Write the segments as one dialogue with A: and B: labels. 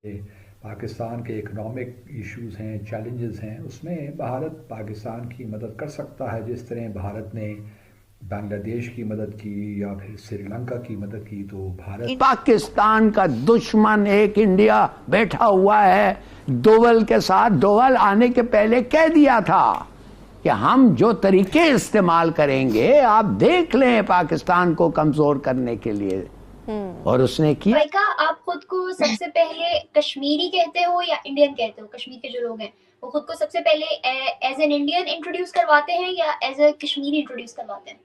A: ये पाकिस्तान के economic issues हैं, चैलेंजेस हैं, उसमें भारत पाकिस्तान की मदद कर सकता है। जिस तरह भारत ने बांग्लादेश की मदद की या फिर श्रीलंका की मदद की, तो भारत
B: पाकिस्तान का दुश्मन एक इंडिया बैठा हुआ है दोवल के साथ। दोवल आने के पहले कह दिया था कि हम जो तरीके इस्तेमाल करेंगे आप देख लें पाकिस्तान को कमजोर करने के लिए, और उसने किया।
C: माइका, आप खुद को सबसे पहले कश्मीरी कहते हो या इंडियन कहते हो? कश्मीर के जो लोग हैं वो खुद को सबसे पहले एज एन इंडियन इंट्रोड्यूस करवाते हैं या एज ए कश्मीरी इंट्रोड्यूस करवाते हैं?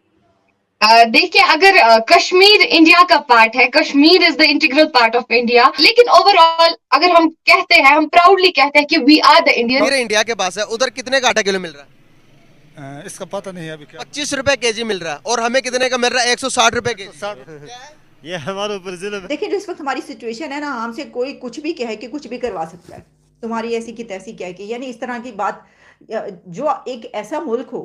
D: देखिए, अगर कश्मीर इंडिया का पार्ट है, Kashmir is the integral part of India, लेकिन ओवरऑल अगर हम कहते हैं, हम प्राउडली कहते हैं कि वी आर द इंडियन।
E: मेरे इंडिया के पास है, उधर कितने का आटा किलो मिल रहा है?
F: इसका पता नहीं है अभी क्या।
E: 25 रुपए केजी मिल रहा है, और हमें कितने का मिल रहा है? 160 रुपए केजी।
F: ये हमारे ऊपर जिले में
G: देखिए, जिस वक्त हमारी सिचुएशन है ना, हमसे कोई कुछ भी कहे कि कुछ भी करवा सकता है, तुम्हारी ऐसी की तैसी कह के, यानी इस तरह की बात। जो एक ऐसा मुल्क हो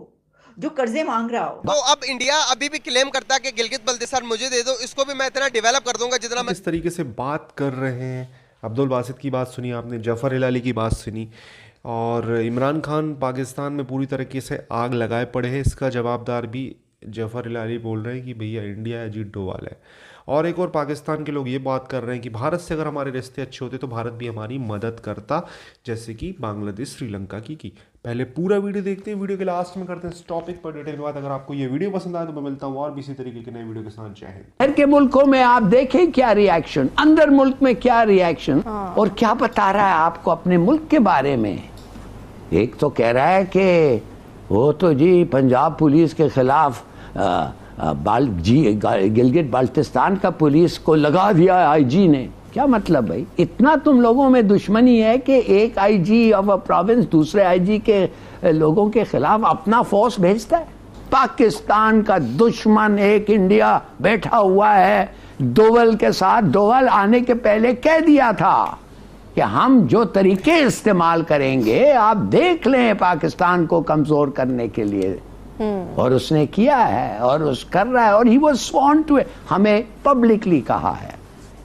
G: जो कर्जे मांग रहा हो।
E: तो अब इंडिया अभी भी क्लेम करता है कि गिलगित बल्तिस्तान मुझे दे दो, इसको भी मैं इतना डेवलप कर दूंगा जितना मैं।
H: इस तरीके से बात कर रहे हैं। अब्दुल बासित की बात सुनी आपने, जफ़र हिलाली की बात सुनी, और इमरान खान पाकिस्तान में पूरी तरीके से आग लगाए पड़े हैं। इसका जवाबदार भी जफ़र हिलाली बोल रहे हैं कि भैया इंडिया अजीत डोभाल है। और एक और पाकिस्तान के लोग ये बात कर रहे हैं कि भारत से अगर हमारे रिश्ते अच्छे होते तो भारत भी हमारी मदद करता, जैसे कि बांग्लादेश श्रीलंका की। पहले पूरा वीडियो देखते हैं, वीडियो के लास्ट में करते हैं इस टॉपिक पर डिटेल बात। अगर आपको ये वीडियो पसंद आए तो मैं मिलता हूँ और भी इसी तरीके के नए वीडियो के साथ। जय हिंद।
B: बाहर के मुल्कों में आप देखें क्या रिएक्शन, अंदर मुल्क में क्या रिएक्शन, और क्या बता रहा है आपको अपने मुल्क के बारे में। एक तो कह रहा है कि वो तो जी पंजाब पुलिस के खिलाफ गिलगित बाल्टिस्तान का पुलिस को लगा दिया आईजी ने। क्या मतलब भाई, इतना तुम लोगों में दुश्मनी है कि एक आईजी ऑफ अ प्रोविंस दूसरे आईजी के लोगों के खिलाफ अपना फोर्स भेजता है। पाकिस्तान का दुश्मन एक इंडिया बैठा हुआ है दोवल के साथ। दोवल आने के पहले कह दिया था कि हम जो तरीके इस्तेमाल करेंगे आप देख लें पाकिस्तान को कमजोर करने के लिए, और उसने किया है और उस कर रहा है। और ही वाज स्वॉन टू, हमें पब्लिकली कहा है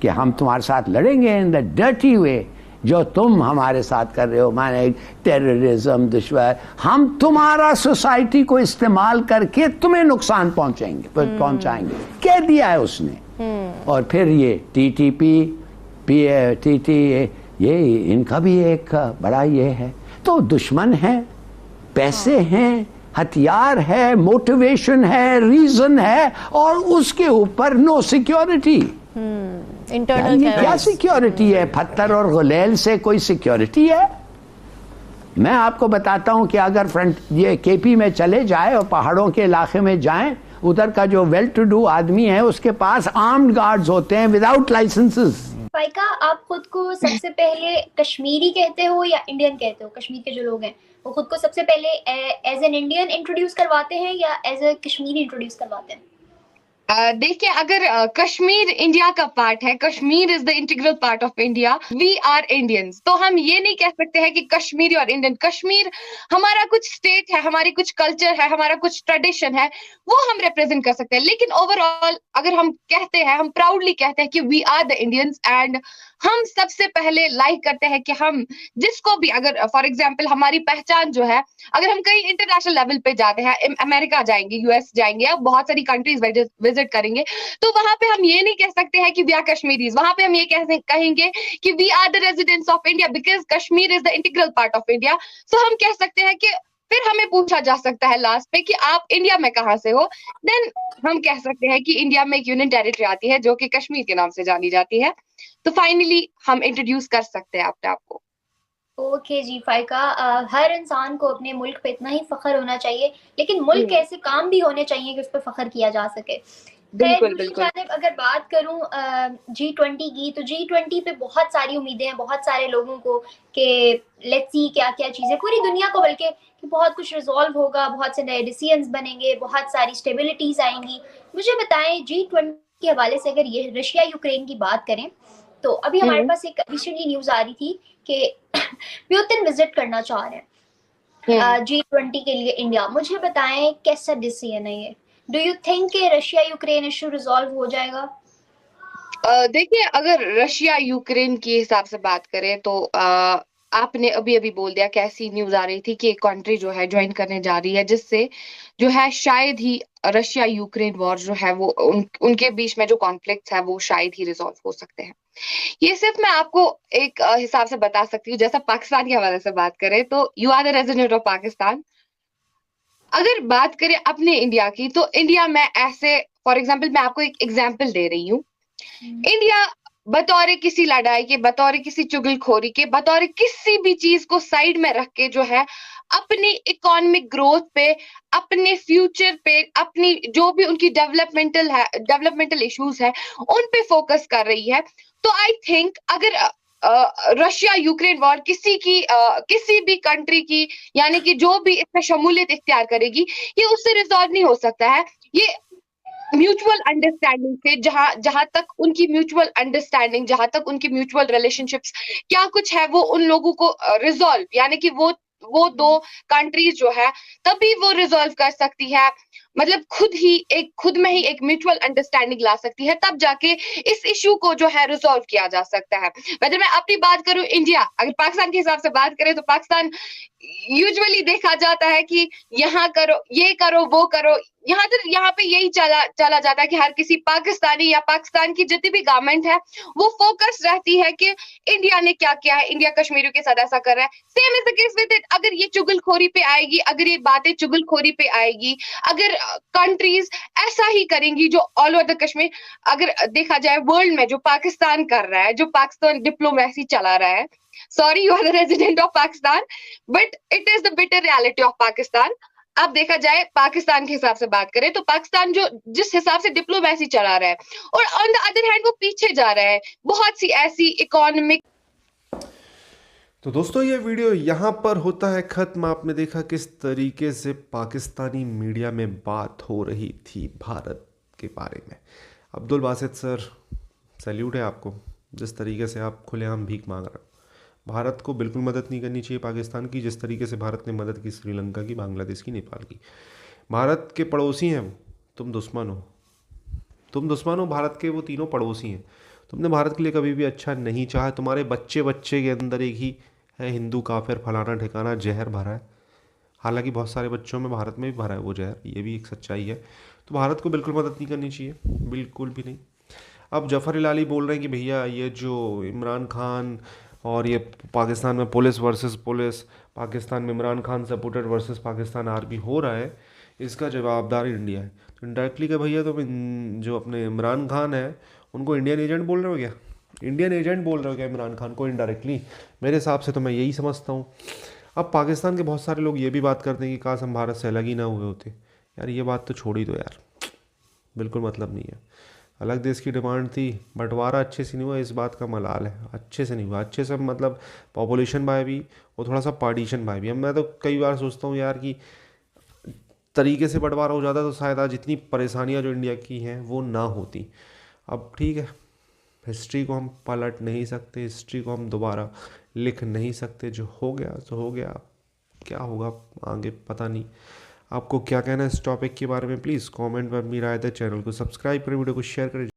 B: कि हम तुम्हारे साथ लड़ेंगे इन द डर्टी वे जो तुम हमारे साथ कर रहे हो, माने टेररिज्म, दुश्मन। हम तुम्हारा सोसाइटी को इस्तेमाल करके तुम्हें नुकसान पहुंचाएंगे, कह दिया है उसने। और फिर ये टीटीपी, टीटी, ये इनका भी एक बड़ा ये है। तो दुश्मन है, पैसे हैं, हथियार है, मोटिवेशन है, रीजन है, और उसके ऊपर नो सिक्योरिटी।
I: इंटरनल
B: क्या सिक्योरिटी है? पत्थर और गुलेल से कोई सिक्योरिटी है? मैं आपको बताता हूं कि अगर फ्रंट ये केपी में चले जाए और पहाड़ों के इलाके में जाएं, उधर का जो वेल टू डू आदमी है उसके पास आर्म्ड गार्ड्स होते हैं विदाउट लाइसेंसेस।
C: फाइका, आप खुद को सबसे पहले कश्मीरी कहते हो या इंडियन कहते हो? कश्मीर के जो लोग हैं वो खुद को सबसे पहले एज एन इंडियन इंट्रोड्यूस करवाते हैं या एज ए कश्मीरी इंट्रोड्यूस करवाते हैं?
D: देखिए, अगर कश्मीर इंडिया का पार्ट है, Kashmir is the integral part of India, we are Indians, तो हम ये नहीं कह सकते हैं कि कश्मीरी और इंडियन। कश्मीर हमारा कुछ स्टेट है, हमारी कुछ कल्चर है, हमारा कुछ ट्रेडिशन है, वो हम रिप्रेजेंट कर सकते हैं। लेकिन ओवरऑल अगर हम कहते हैं, हम प्राउडली कहते हैं कि we are the Indians, and हम सबसे पहले लाइक करते हैं कि हम जिसको भी, अगर फॉर एग्जाम्पल हमारी पहचान जो है, अगर हम कहीं इंटरनेशनल लेवल पे जाते हैं, अमेरिका जाएंगे, यूएस जाएंगे, या बहुत सारी कंट्रीज विजिट करेंगे, तो वहां पे हम ये नहीं कह सकते हैं कि वी आर कश्मीरीज। वहां पे हम ये कहेंगे कि we are the residents of India, because Kashmir is the integral part of India. So हम कह सकते हैं कि फिर हमें पूछा जा सकता है लास्ट पे कि आप इंडिया में कहां से हो, देन हम कह सकते हैं कि इंडिया में एक यूनियन टेरिटरी आती है जो कि कश्मीर के नाम से जानी जाती है। तो फाइनली हम इंट्रोड्यूस कर सकते हैं अपने आप को।
C: ओके जी फाइका, हर इंसान को अपने मुल्क पे इतना ही फख्र होना चाहिए, लेकिन मुल्क के ऐसे काम भी होने चाहिए कि उस पर फख्र किया जा सके।
D: बिल्कुल बिल्कुल।
C: अगर बात करूं G20 की, तो G20 पे बहुत सारी उम्मीदें हैं बहुत सारे लोगों को कि लेट्स सी क्या क्या चीजें, पूरी दुनिया को बल्कि, कि बहुत कुछ रिजॉल्व होगा, बहुत से नए डिसीजंस बनेंगे, बहुत सारी स्टेबिलिटीज आएंगी। मुझे बताएं G20 के हवाले से, अगर ये रशिया यूक्रेन की बात करें, तो अभी हमारे पास एक रिसेंटली न्यूज आ रही थी कि पुतिन विजिट करना चाह रहे हैं G20 के लिए इंडिया। मुझे बताएं कैसा डिसीजन है ये? डू यू थिंक कि रशिया यूक्रेन इशू रिजॉल्व हो जाएगा?
D: देखिए, अगर रशिया यूक्रेन के हिसाब से बात करें तो आपने अभी अभी बोल दिया, कैसी न्यूज आ रही थी कि एक कंट्री जो है ज्वाइन करने जा रही है, जिससे जो है शायद ही रशिया यूक्रेन वॉर जो है वो उनके बीच में जो कॉन्फ्लिक्ट है वो शायद ही रिजॉल्व हो सकते हैं। ये सिर्फ मैं आपको एक हिसाब से बता सकती हूँ। जैसा पाकिस्तान के हवाले से बात करें तो you are the resident of Pakistan. अगर बात करें अपने इंडिया की, तो इंडिया में ऐसे, फॉर एग्जाम्पल मैं आपको एक एग्जाम्पल दे रही हूँ। इंडिया बतौर किसी लड़ाई के, बतौर किसी चुगलखोरी के, बतौर किसी भी चीज को साइड में रख के जो है अपनी इकोनॉमिक ग्रोथ पे, अपने फ्यूचर पे, अपनी जो भी उनकी डेवलपमेंटल इश्यूज है उन पे फोकस कर रही है। तो आई थिंक अगर रशिया यूक्रेन वॉर किसी भी कंट्री की, यानी कि जो भी इसमें शमूलियत इख्तियार करेगी, ये उससे रिजॉल्व नहीं हो सकता है। ये म्यूचुअल अंडरस्टैंडिंग से, जहां तक उनकी म्यूचुअल अंडरस्टैंडिंग, जहां तक उनकी म्यूचुअल रिलेशनशिप्स क्या कुछ है वो उन लोगों को रिजॉल्व, यानी कि वो दो कंट्रीज जो है तभी वो रिजॉल्व कर सकती है, मतलब खुद में ही एक म्यूचुअल अंडरस्टैंडिंग ला सकती है, तब जाके इस इशू को जो है रिजॉल्व किया जा सकता है। वैसे मैं अपनी बात करूं इंडिया, अगर पाकिस्तान के हिसाब से बात करें तो पाकिस्तान यूजुअली देखा जाता है कि यहाँ करो, ये करो, वो करो, यहाँ पे यही चला जाता है कि हर किसी पाकिस्तानी या पाकिस्तान की जितनी भी गवर्नमेंट है वो फोकस रहती है कि इंडिया ने क्या किया है, इंडिया कश्मीरियों के साथ ऐसा कर रहा है। Same is the case with it. अगर ये चुगलखोरी पे आएगी, अगर ये बातें चुगलखोरी पे आएगी, अगर कंट्रीज ऐसा ही करेंगी जो ऑल ओवर द कश्मीर, अगर देखा जाए वर्ल्ड में जो पाकिस्तान कर रहा है, जो पाकिस्तान डिप्लोमेसी चला रहा है, sorry you are the resident of Pakistan, but it is the bitter reality of Pakistan. अब देखा जाए पाकिस्तान के हिसाब से बात करें तो पाकिस्तान जो जिस हिसाब से डिप्लोमेसी चला रहा है, और ऑन द अदर हैंड वो पीछे जा रहा है बहुत सी ऐसी इकोनॉमिक।
H: तो दोस्तों ये वीडियो यहाँ पर होता है ख़त्म। आपने देखा किस तरीके से पाकिस्तानी मीडिया में बात हो रही थी भारत के बारे में। अब्दुल बासित सर, सैल्यूट है आपको, जिस तरीके से आप खुलेआम भीख मांग रहे हो। भारत को बिल्कुल मदद नहीं करनी चाहिए पाकिस्तान की, जिस तरीके से भारत ने मदद की श्रीलंका की, बांग्लादेश की, नेपाल की। भारत के पड़ोसी हैं वो, तुम दुश्मन हो भारत के। वो तीनों पड़ोसी हैं। तुमने भारत के लिए कभी भी अच्छा नहीं चाहा। तुम्हारे बच्चे के अंदर एक ही है हिंदू काफिर फलाना ठिकाना जहर भरा है। हालांकि बहुत सारे बच्चों में भारत में भी भरा है वो जहर, ये भी एक सच्चाई है। तो भारत को बिल्कुल मदद नहीं करनी चाहिए, बिल्कुल भी नहीं। अब जफर इलाली बोल रहे हैं कि भैया ये जो इमरान खान और ये पाकिस्तान में पुलिस वर्सेस पुलिस, पाकिस्तान में Imran Khan supported versus Pakistan army हो रहा है, इसका जवाबदार इंडिया है। तो इनडायरेक्टली क्या भैया तुम जो अपने इमरान खान है उनको इंडियन एजेंट बोल रहे हो क्या? इंडियन एजेंट बोल रहे हो क्या इमरान खान को इनडायरेक्टली? मेरे हिसाब से तो मैं यही समझता हूँ। अब पाकिस्तान के बहुत सारे लोग ये भी बात करते हैं कि काश हम भारत से अलग ही ना हुए होते। यार ये बात तो छोड़ ही दो यार, बिल्कुल मतलब नहीं है। अलग देश की डिमांड थी, बंटवारा अच्छे से नहीं हुआ, इस बात का मलाल है। अच्छे से नहीं हुआ, अच्छे से मतलब पॉपुलेशन बाय भी और थोड़ा सा पार्टीशन बाय भी। अब मैं तो कई बार सोचता हूँ यार कि तरीके से बंटवारा हो जाता तो शायद आज इतनी परेशानियाँ जो इंडिया की हैं वो ना होती। अब ठीक है, हिस्ट्री को हम पलट नहीं सकते, हिस्ट्री को हम दोबारा लिख नहीं सकते। जो हो गया तो हो गया, क्या होगा आगे पता नहीं। आपको क्या कहना है इस टॉपिक के बारे में? प्लीज़ कमेंट में अपनी राय दें। चैनल को सब्सक्राइब करें, वीडियो को शेयर करें।